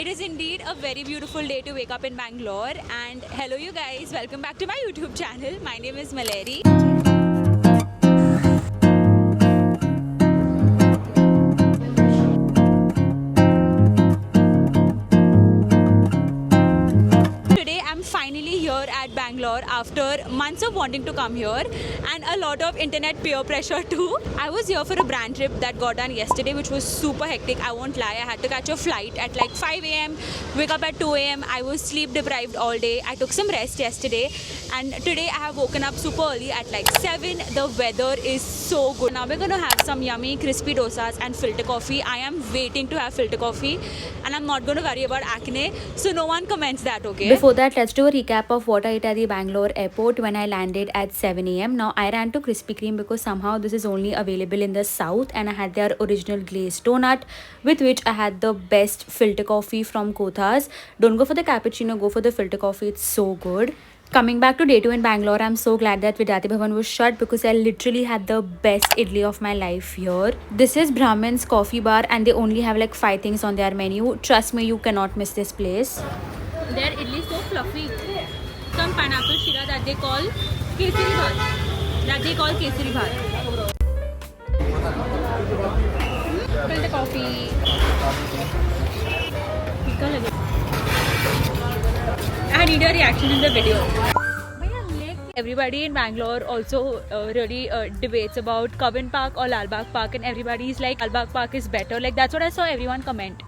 It is indeed a very beautiful day to wake up in Bangalore, and hello you guys, welcome back to my YouTube channel. My name is Maleri. Today I'm finally here at Bangalore after months of wanting to come here and a lot of internet peer pressure too. I was here for a brand trip that got done yesterday, which was super hectic. I won't lie, I had to catch a flight at like 5 a.m, wake up at 2 a.m. I was sleep deprived all day. I took some rest yesterday and today I have woken up super early at like 7. The weather is so good. Now we're gonna have some yummy crispy dosas and filter coffee. I am waiting to have filter coffee and I'm not gonna worry about acne, so no one comments that, okay? Before that, let's do a recap of what I ate at the Bangalore airport when I landed at 7 a.m. Now, I ran to Krispy Kreme because somehow this is only available in the south, and I had their original glazed donut, with which I had the best filter coffee from Kothas. Don't go for the cappuccino, go for the filter coffee. It's so good. Coming back to day 2 in Bangalore, I'm so glad that Vidyarthi Bhavan was shut because I literally had the best idli of my life here. This is Brahman's coffee bar and they only have like 5 things on their menu. Trust me, you cannot miss this place. Their idli is so fluffy. Some pineapple shira that they call kesari bhat. Fill the coffee. I need a reaction in the video. Everybody in Bangalore also really debates about Cubbon Park or Lal Bagh Park, and everybody is like Lal Bagh Park is better. Like that's what I saw everyone comment.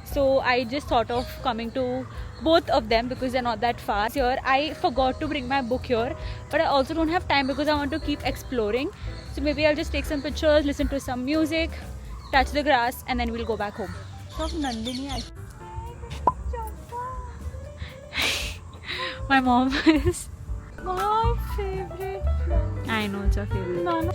So I just thought of coming to both of them because they're not that far. Here I forgot to bring my book here, but I also don't have time because I want to keep exploring. So maybe I'll just take some pictures, listen to some music, touch the grass, and then we'll go back home. My mom is my favorite. I know it's your favorite. No.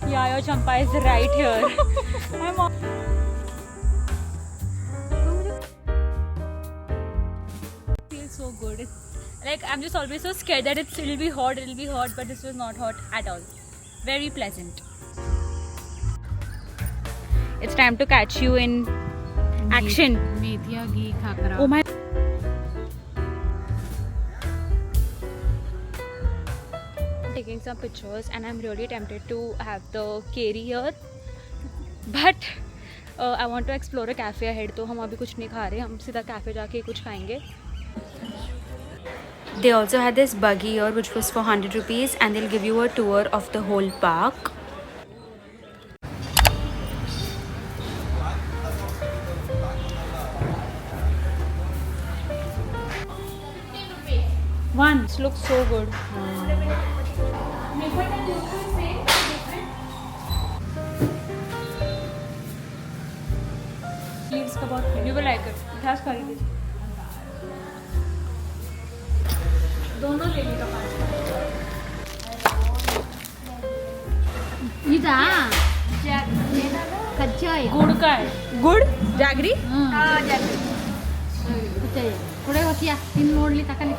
Yeah, your champa is right here. My mom. Feels so good. Like I'm just always so scared that it'll be hot, but this was not hot at all. Very pleasant. It's time to catch you in action. मेथिया ghee khakhra. Oh my. Taking some pictures and I'm really tempted to have the keri here, but I want to explore a cafe ahead. तो हम अभी कुछ नहीं खा रहे, हम सीधा cafe जाके कुछ खाएंगे. They also had this buggy here which was for 100 rupees and they'll give you a tour of the whole park. This looks so good. Leaves ka bahut, you will like it. It has curry. दोनों ले ली का इदा कच्चा है. गुड़ का है. गुड़ जागरी. हाँ जागरी. कच्चा है. थोड़े होतिया तीन नोडली तकली.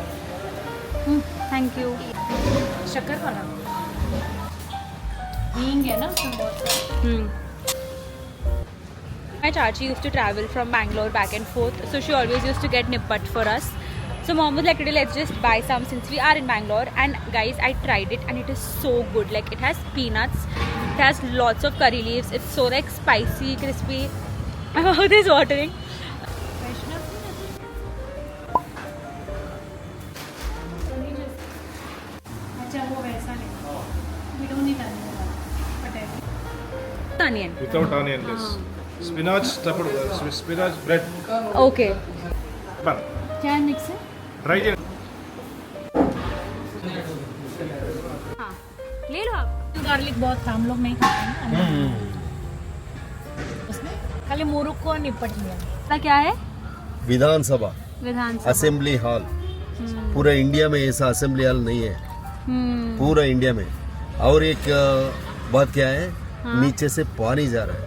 Thank you. शक्कर वाला हींग है ना उसमें बहुत. My chachi used to travel from Bangalore back and forth, so she always used to get nippat for us. So mom was like, today let's just buy some since we are in Bangalore. And guys, I tried it and it is so good. Like it has peanuts, it has lots of curry leaves. It's so like spicy, crispy. My mouth is watering. Onion. Without onionless. Spinach stuffed spinach bread. Okay. Bun. क्या mix है? Try it. हाँ, ले लो आप. Garlic बहुत हम लोग नहीं खाते हैं. उसमें खाली मुरुक को निपट लिया. ना क्या है? विधानसभा विधानसभा. Assembly hall. पूरा इंडिया में ऐसा असेंबली हॉल नहीं है. पूरा इंडिया में. और एक बात क्या है, नीचे से पानी जा रहा है.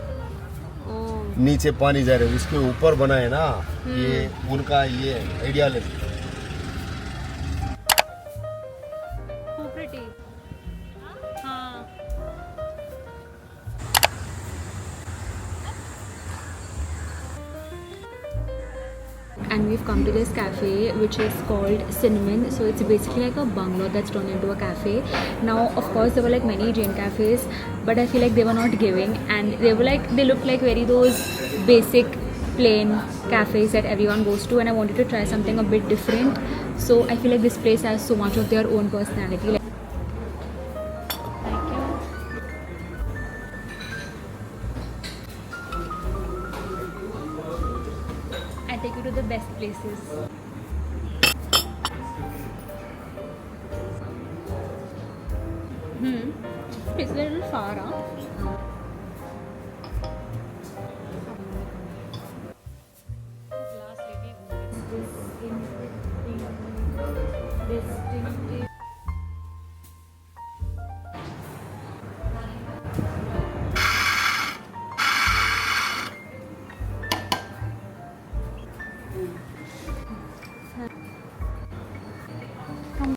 नीचे पानी जा रहा है, उसके ऊपर बना है ना, ये उनका ये आइडियालॉजी। So pretty. हाँ. And we've come to this cafe which is called Cinnamon. So it's basically like a bungalow that's turned into a cafe. Now of course there were like many Jain cafes, but I feel like they were not giving, and they looked like very those basic plain cafes that everyone goes to, and I wanted to try something a bit different. So I feel like this place has so much of their own personality. Like, I take you to the best places. It's a little far, huh?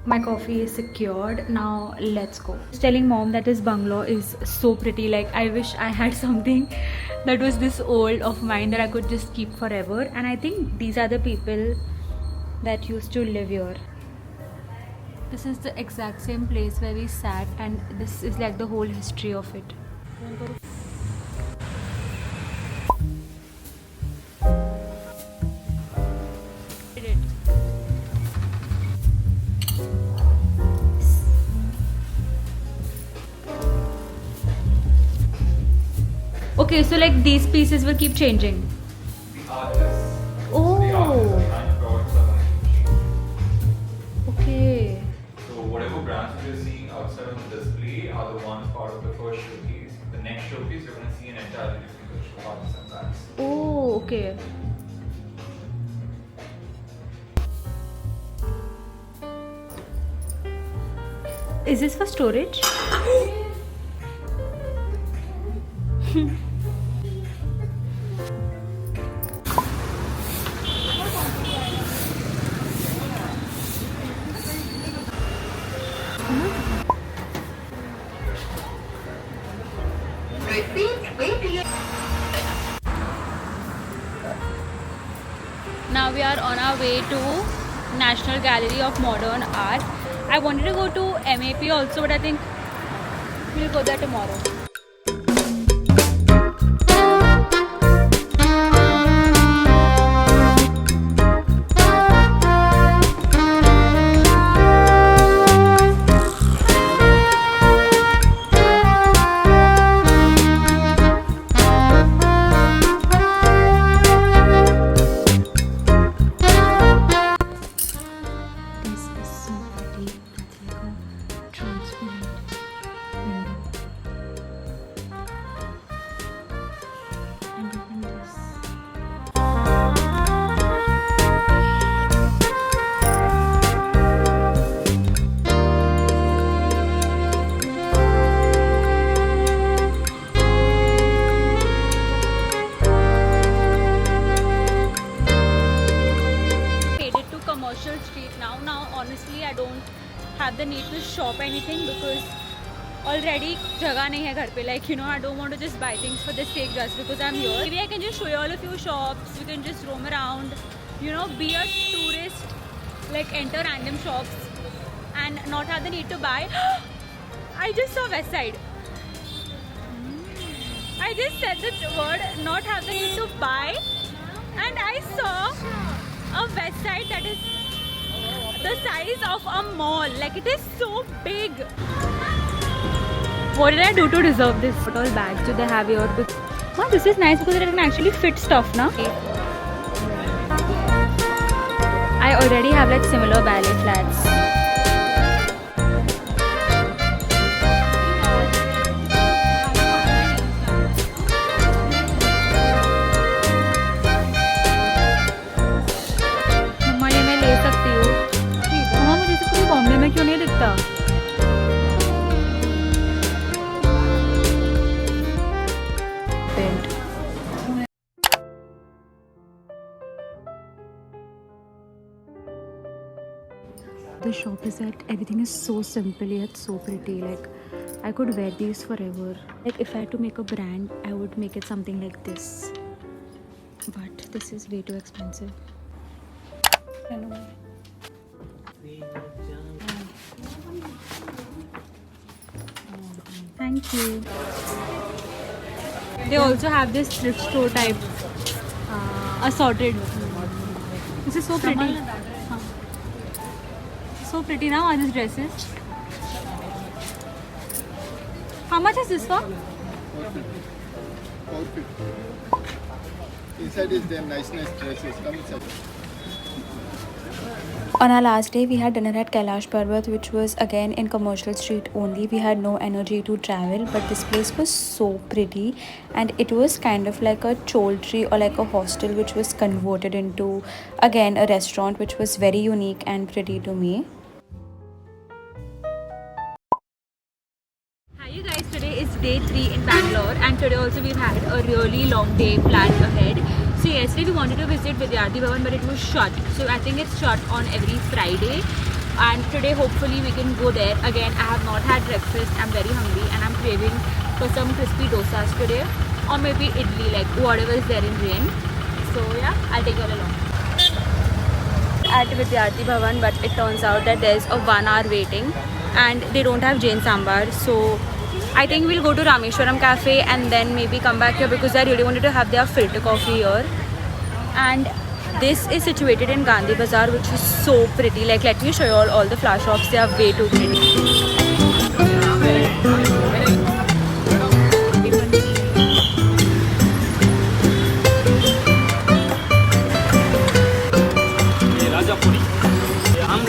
My coffee is secured. Now let's go. I was telling mom that this bungalow is so pretty. Like, I wish I had something that was this old of mine that I could just keep forever. And I think these are the people that used to live here. This is the exact same place where we sat, and this is like the whole history of it. Okay, so like these pieces will keep changing. Oh, okay. So whatever brands we're seeing outside on the display are the ones part of the first showcase. The next showcase you're going to see an entirely different collection of artists and brands. Oh, okay. Is this for storage? Now we are on our way to National Gallery of Modern Art. I wanted to go to MAP also, but I think we'll go there tomorrow. honestly I don't have the need to shop anything because already जगह नहीं है घर पे. Like, you know, I don't want to just buy things for the sake just because I'm here. Maybe I can just show you all a few shops. You can just roam around, you know, be a tourist, like enter random shops and not have the need to buy. I just saw West Side. I just said the word, not have the need to buy, and I saw a West Side that is the size of a mall. Like, it is so big. What did I do to deserve this? What all bags do they have here? Oh, this is nice because it can actually fit stuff now. I already have like similar ballet flats. मम्मा, ये मैं ले सकती हूँ. मम्मा, मुझे से पूरी बॉम्बे में क्यों नहीं दिखता? The shop is that everything is so simple yet so pretty. Like I could wear these forever. Like if I had to make a brand, I would make it something like this. But this is way too expensive. Hello. Thank you. They also have this thrift store type assorted. This is so pretty. So pretty now, all these dresses. How much is this for? Outfit. Inside is them nice dresses. Come inside. On our last day, we had dinner at Kailash Parbat, which was again in Commercial Street only. We had no energy to travel, but this place was so pretty, and it was kind of like a choltry or like a hostel, which was converted into again a restaurant, which was very unique and pretty to me. Hi you guys, today is day 3 in Bangalore, and today also we've had a really long day planned ahead. So yesterday we wanted to visit Vidyarthi Bhavan, but it was shut. So I think it's shut on every Friday, and today hopefully we can go there. Again, I have not had breakfast, I'm very hungry and I'm craving for some crispy dosas today, or maybe idli, like whatever is there in rain. So yeah, I'll take you all along. At Vidyarthi Bhavan, but it turns out that there's a 1 hour waiting and they don't have Jain Sambar. So I think we'll go to Rameshwaram Cafe and then maybe come back here because I really wanted to have their filter coffee here. And this is situated in Gandhi Bazaar, which is so pretty. Like, let me show you all the flower shops. They are way too pretty.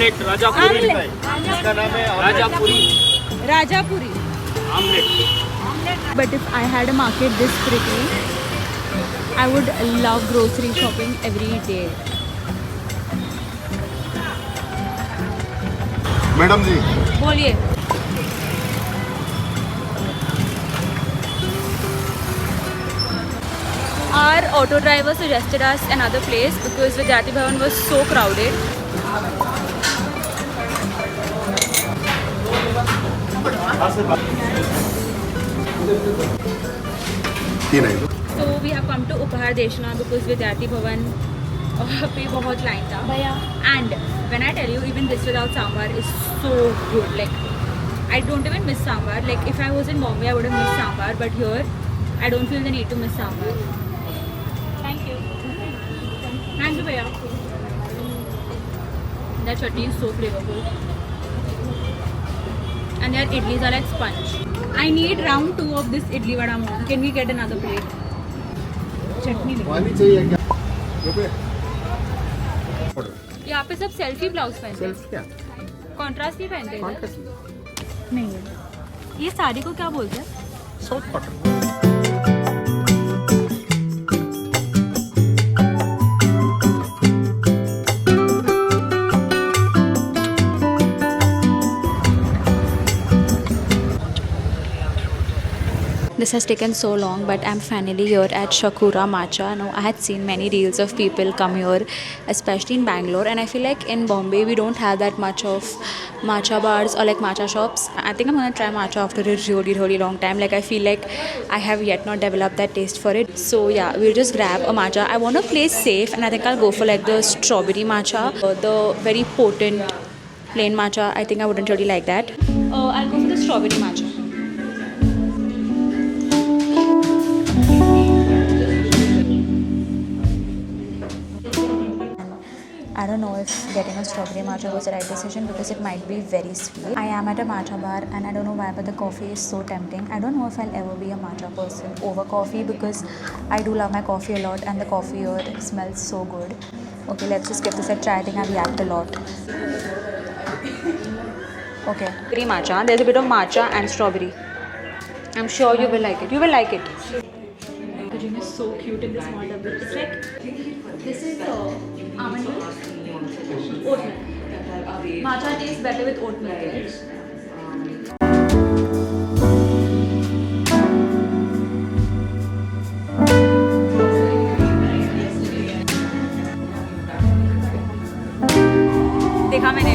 Rajapuri इसका नाम है Rajapuri. But if I had a market this pretty, I would love grocery shopping every day. Madam ji बोलिए. Our auto driver suggested us another place because Vidyarthi Bhavan was so crowded. So we have come to Upahar Deshna because Vidyarthi Bhavan पे बहुत line था. And when I tell you, even this without sambar is so good. Like, I don't even miss sambar. Like, if I was in Bombay, I would have missed sambar, but here I don't feel the need to miss sambar. Thank you. Thank you, Bhaiya. That chutney is so flavorful. And their idlis are like sponge. I need round 2 of this idli vada momo. Can we get another plate? Chutney. पानी चाहिए क्या? रुपए? यहाँ पे सब selfie blouse पहनते हैं. क्या? कॉन्ट्रास्ट नहीं पहनते हैं. कॉन्ट्रास्ट नहीं है. ये साड़ी को क्या बोलते हैं? Short cotton. This has taken so long, but I'm finally here at Shakura Matcha. Now, I had seen many reels of people come here, especially in Bangalore, and I feel like in Bombay we don't have that much of matcha bars or like matcha shops. I think I'm gonna try matcha after a really long time. Like, I feel like I have yet not developed that taste for it. So yeah, we'll just grab a matcha. I want to play safe, and I think I'll go for like the strawberry matcha, the very potent plain matcha. I think I wouldn't really like that. I'll go for the strawberry matcha. I don't know if getting a strawberry matcha was the right decision because it might be very sweet. I am at a matcha bar and I don't know why, but the coffee is so tempting. I don't know if I'll ever be a matcha person over coffee because I do love my coffee a lot and the coffee here smells so good. Okay, let's just give this a try. I think I've yapped a lot. Okay, strawberry matcha. There's a bit of matcha and strawberry. I'm sure you will like it. You will like it. Packaging is so cute in this small double. It's like, this is almond milk, oat milk. Matcha tastes better with oat milk, right? देखा मैंने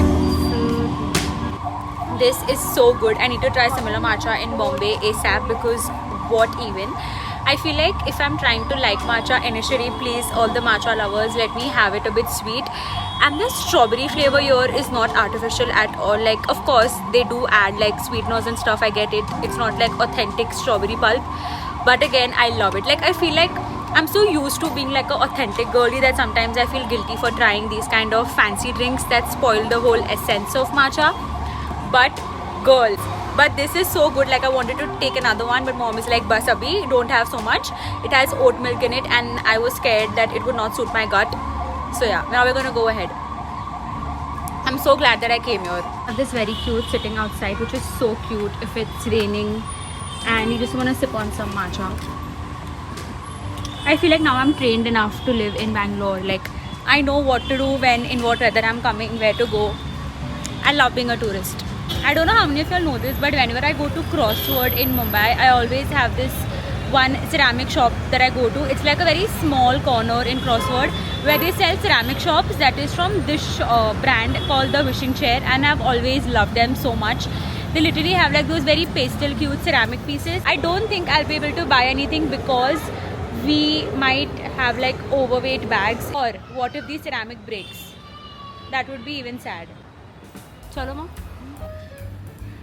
This is so good. I need to try similar matcha in Bombay ASAP because what even? I feel like if I'm trying to like matcha initially, please all the matcha lovers, let me have it a bit sweet. And the strawberry flavor here is not artificial at all. Like, of course they do add like sweeteners and stuff, I get it. It's not like authentic strawberry pulp, but again I love it. Like, I feel like I'm so used to being like an authentic girly that sometimes I feel guilty for trying these kind of fancy drinks that spoil the whole essence of matcha. But girls, but this is so good. Like, I wanted to take another one, but mom is like, bas abhi, don't have so much. It has oat milk in it and I was scared that it would not suit my gut. So yeah, now we're gonna go ahead. I'm so glad that I came here. I have this very cute sitting outside, which is so cute if it's raining and you just want to sip on some matcha. I feel like now I'm trained enough to live in Bangalore. Like, I know what to do when, in what weather I'm coming, where to go. I love being a tourist. I don't know how many of y'all know this, but whenever I go to Crossword in Mumbai, I always have this one ceramic shop that I go to. It's like a very small corner in Crossword where they sell ceramic shops that is from this brand called the Wishing Chair, and I've always loved them so much. They literally have like those very pastel cute ceramic pieces. I don't think I'll be able to buy anything because we might have like overweight bags. Or what if the ceramic breaks? That would be even sad. Chalo ma.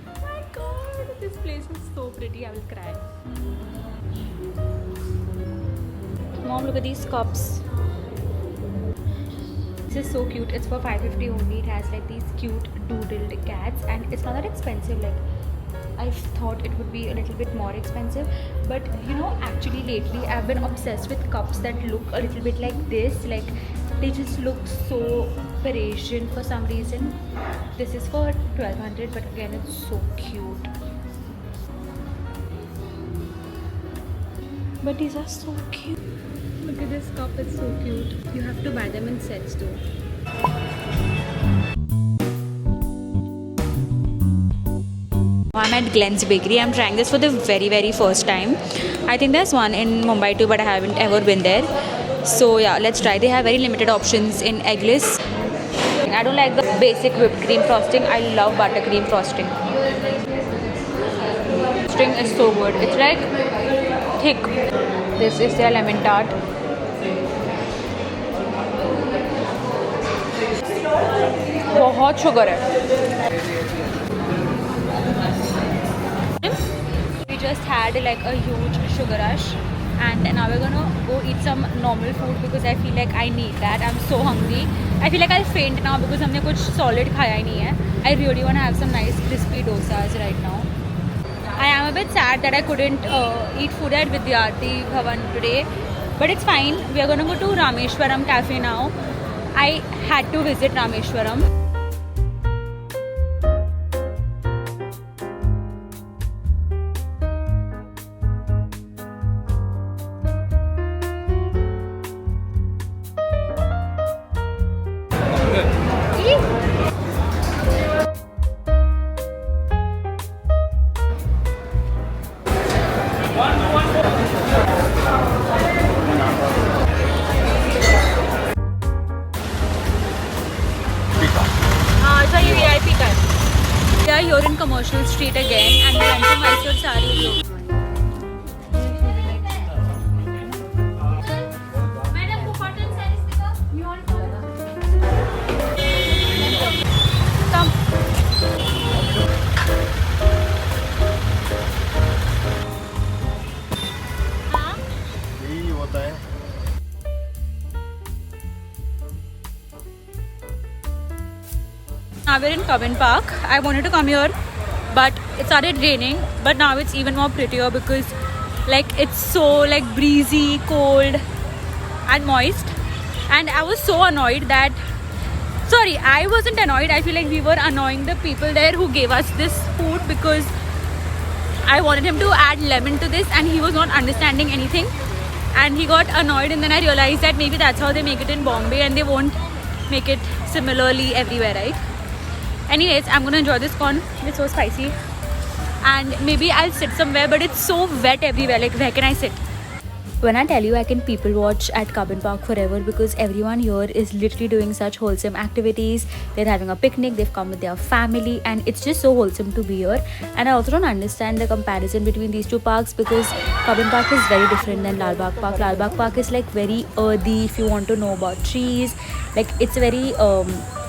Oh my god, this place is so pretty. I will cry. Mom, look at these cups. This is so cute. It's for 550 only. It has like these cute doodled cats and it's not that expensive. Like, I thought it would be a little bit more expensive, but you know, actually lately I've been obsessed with cups that look a little bit like this. Like, they just look so Parisian for some reason. This is for 1200, but again it's so cute. But these are so cute. Look at this cup, it's so cute. You have to buy them in sets too. I'm at Glenn's Bakery. I'm trying this for the very first time. I think there's one in Mumbai too, but I haven't ever been there. So yeah, let's try. They have very limited options in eggless. I don't like the basic whipped cream frosting. I love buttercream frosting. Frosting is so good. It's like thick. This is their lemon tart. बहुत sugar है. We just had like a huge sugar rush and now we're gonna go eat some normal food because I feel like I need that. I'm so hungry. I feel like I'll faint now because हमने कुछ solid खाया ही नहीं है. I really want to have some nice crispy dosas right now. I am a bit sad that I couldn't eat food at Vidyarthi Bhavan today, but it's fine. We are gonna go to Rameshwaram Cafe now. I had to visit Rameshwaram. We are here in Commercial Street again and we went to Mysore Sari. Come. यही होता है. Now we're in Cubbon Park. I wanted to come here, but it started raining. But now it's even more prettier because, like, it's so like breezy, cold, and moist. And I was so annoyed that. Sorry, I wasn't annoyed. I feel like we were annoying the people there who gave us this food because I wanted him to add lemon to this, and he was not understanding anything. And he got annoyed, and then I realized that maybe that's how they make it in Bombay, and they won't make it similarly everywhere, right? Anyways, I'm gonna enjoy this corn. It's so spicy. And maybe I'll sit somewhere, but it's so wet everywhere. Like, where can I sit? When I tell you I can people watch at Cubbon Park forever because everyone here is literally doing such wholesome activities. They're having a picnic, they've come with their family, and it's just so wholesome to be here. And I also don't understand the comparison between these two parks because Cubbon Park is very different than Lal Bagh Park. Lal Bagh Park is like very earthy if you want to know about trees. Like it's very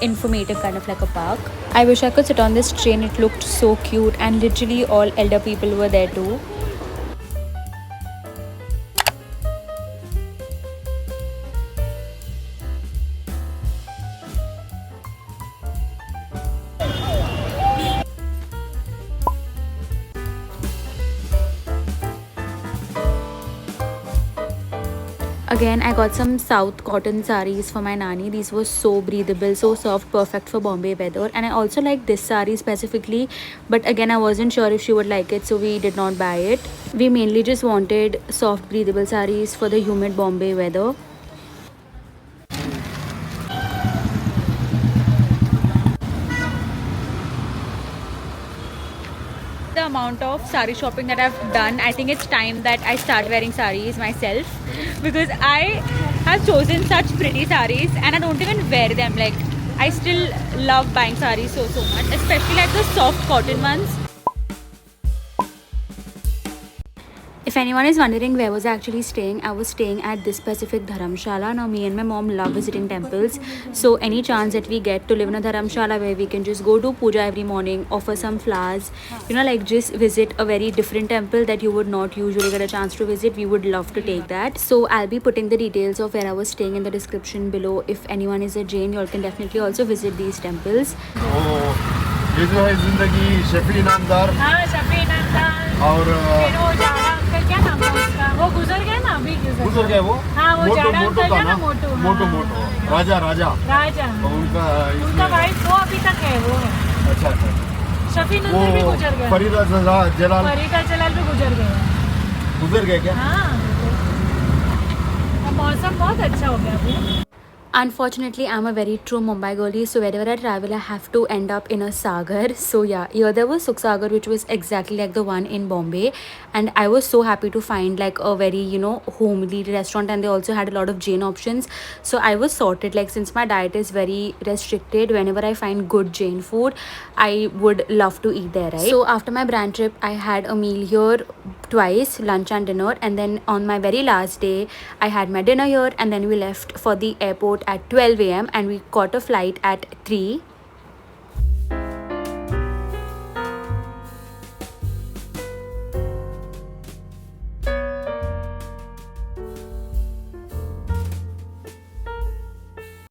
informative kind of like a park. I wish I could sit on this train. It looked so cute and literally all elder people were there too. Again, I got some South cotton saris for my nani. These were so breathable, so soft, perfect for Bombay weather. And I also like this sari specifically, but again, I wasn't sure if she would like it, so we did not buy it. We mainly just wanted soft, breathable saris for the humid Bombay weather. The amount of sari shopping that I've done, I think it's time that I start wearing saris myself because I have chosen such pretty saris and I don't even wear them. Like I still love buying saris so much, especially like the soft cotton ones. If anyone is wondering where was I actually staying, I was staying at this specific dharamshala. Now me and my mom love visiting temples, so any chance that we get to live in a dharamshala where we can just go do puja every morning, offer some flowers, you know, like just visit a very different temple that you would not usually get a chance to visit, we would love to take that. So I'll be putting the details of where I was staying in the description below. If anyone is a Jain, you all can definitely also visit these temples. ये जो है जिंदगी शफी नामदार हाँ शफी नंदन और फिर वो जाड़ा अंकल क्या नाम था उसका वो गुजर गया ना अभी गुजर गए वो हाँ वो मोटू जाड़ा मोटू अंकल था है ना ना मोटू मोटू मोटू राजा राजा राजा और उनका उनका इसमें वाइफ वो अभी तक है वो है अच्छा अच्छा शफी नंदन भी वो गुजर गया फरीदा जलाल फरीदा जलाल भी गुजर गया गुजर गए क्या हाँ अब मौसम बहुत अच्छा हो गया अभी. Unfortunately, I'm a very true Mumbai girlie, so wherever I travel, I have to end up in a Sagar. So yeah, here there was Sukh Sagar, which was exactly like the one in Bombay, and I was so happy to find like a very, you know, homely restaurant, and they also had a lot of Jain options. So I was sorted. Like since my diet is very restricted, whenever I find good Jain food, I would love to eat there, right? So after my brand trip, I had a meal here twice, lunch and dinner, and then on my very last day, I had my dinner here, and then we left for the airport at 12 a.m. and we caught a flight at 3.